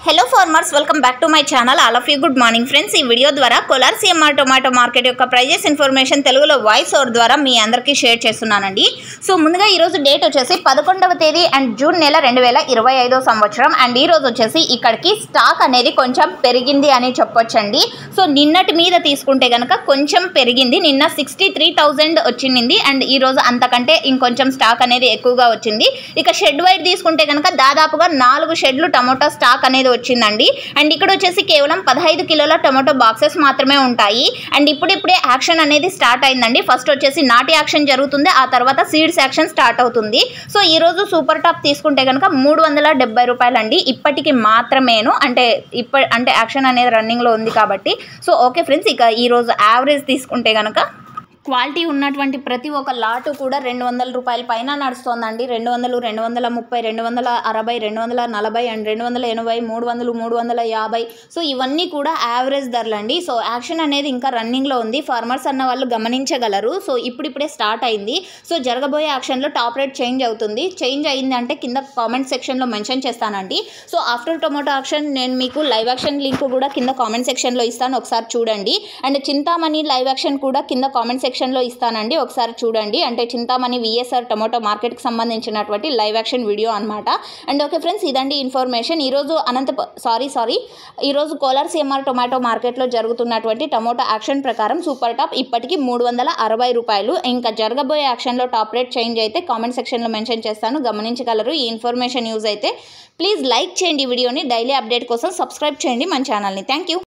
Hello farmers, welcome back to my channel. All of you good morning friends. ఈ video ద్వారా Kolar CMR tomato market యొక్క prices information తెలుగులో voice over ద్వారా మీ అందరికీ share చేస్తున్నానండి. So ముందుగా ఈరోజు డేట్ వచ్చేసి 11వ తేదీ అండ్ జూన్ నెల 2025 సంవత్సరం. అండ్ ఈరోజు వచ్చేసి ఇక్కడికి స్టాక్ అనేది కొంచెం పెరిగింది అని చెప్పొచ్చండి. సో నిన్నటి మీద తీసుకుంటే కనుక కొంచెం పెరిగింది. నిన్న 63,000 వచ్చింది అండ్ ఈరోజు అంతకంటే ఇంకొంచెం స్టాక్ అనేది ఎక్కువగా వచ్చింది. ఇక షెడ్ వైడ్ తీసుకుంటే కనుక దాదాపుగా 4 షెడ్లు టమోటా స్టాక్ అనేది వచ్చిందండి. అండ్ ఇక్కడ వచ్చేసి కేవలం 15 కిలోల టొమాటో బాక్సెస్ మాత్రమే ఉంటాయి. అండ్ ఇప్పుడిప్పుడే యాక్షన్ అనేది స్టార్ట్ అయిందండి. ఫస్ట్ వచ్చేసి నాటి యాక్షన్ జరుగుతుంది, ఆ తర్వాత సీడ్స్ యాక్షన్ స్టార్ట్ అవుతుంది. సో ఈ రోజు సూపర్ టాప్ తీసుకుంటే కనుక 370 రూపాయలు అండి. ఇప్పటికి మాత్రమేను, అంటే యాక్షన్ అనేది రన్నింగ్లో ఉంది కాబట్టి. సో ఓకే ఫ్రెండ్స్, ఇక ఈరోజు యావరేజ్ తీసుకుంటే కనుక క్వాలిటీ ఉన్నటువంటి ప్రతి ఒక్క లాటు కూడా 200 రూపాయల పైన నడుస్తోందండి. 200, 230, 260, 240 అండ్ 280, 300, 350. సో ఇవన్నీ కూడా యావరేజ్ ధరలండి. సో యాక్షన్ అనేది ఇంకా రన్నింగ్లో ఉంది. ఫార్మర్స్ అన్న వాళ్ళు గమనించగలరు. సో ఇప్పుడిప్పుడే స్టార్ట్ అయింది. సో జరగబోయే యాక్షన్లో టాప్ రేట్ చేంజ్ అవుతుంది. చేంజ్ అయింది అంటే కింద కామెంట్ సెక్షన్లో మెన్షన్ చేస్తానండి. సో ఆఫ్టర్ టొమాటో యాక్షన్ నేను మీకు లైవ్ యాక్షన్ లింక్ కూడా కింద కామెంట్ సెక్షన్లో ఇస్తాను, ఒకసారి చూడండి. అండ్ చింతామణి లైవ్ యాక్షన్ కూడా కింద కామెంట్ సెక్షన్లో ఇస్తానండి, ఒకసారి చూడండి. అంటే చింతామణి విఎస్ఆర్ టొమాటో మార్కెట్కి సంబంధించినటువంటి లైవ్ యాక్షన్ వీడియో అనమాట. అండ్ ఓకే ఫ్రెండ్స్, ఇదండి ఇన్ఫర్మేషన్. ఈరోజు ఈరోజు కోలార్ సిఎంఆర్ టొమాటో మార్కెట్లో జరుగుతున్నటువంటి టొమాటో యాక్షన్ ప్రకారం సూపర్ టాప్ ఇప్పటికీ 360 రూపాయలు. ఇంకా జరగబోయే యాక్షన్లో టాప్ రేట్ చేంజ్ అయితే కామెంట్ సెక్షన్లో మెన్షన్ చేస్తాను, గమనించగలరు. ఈ ఇన్ఫర్మేషన్ యూజ్ అయితే ప్లీజ్ లైక్ చేయండి వీడియోని. డైలీ అప్డేట్ కోసం సబ్స్క్రైబ్ చేయండి మన ఛానల్ని. Thank you.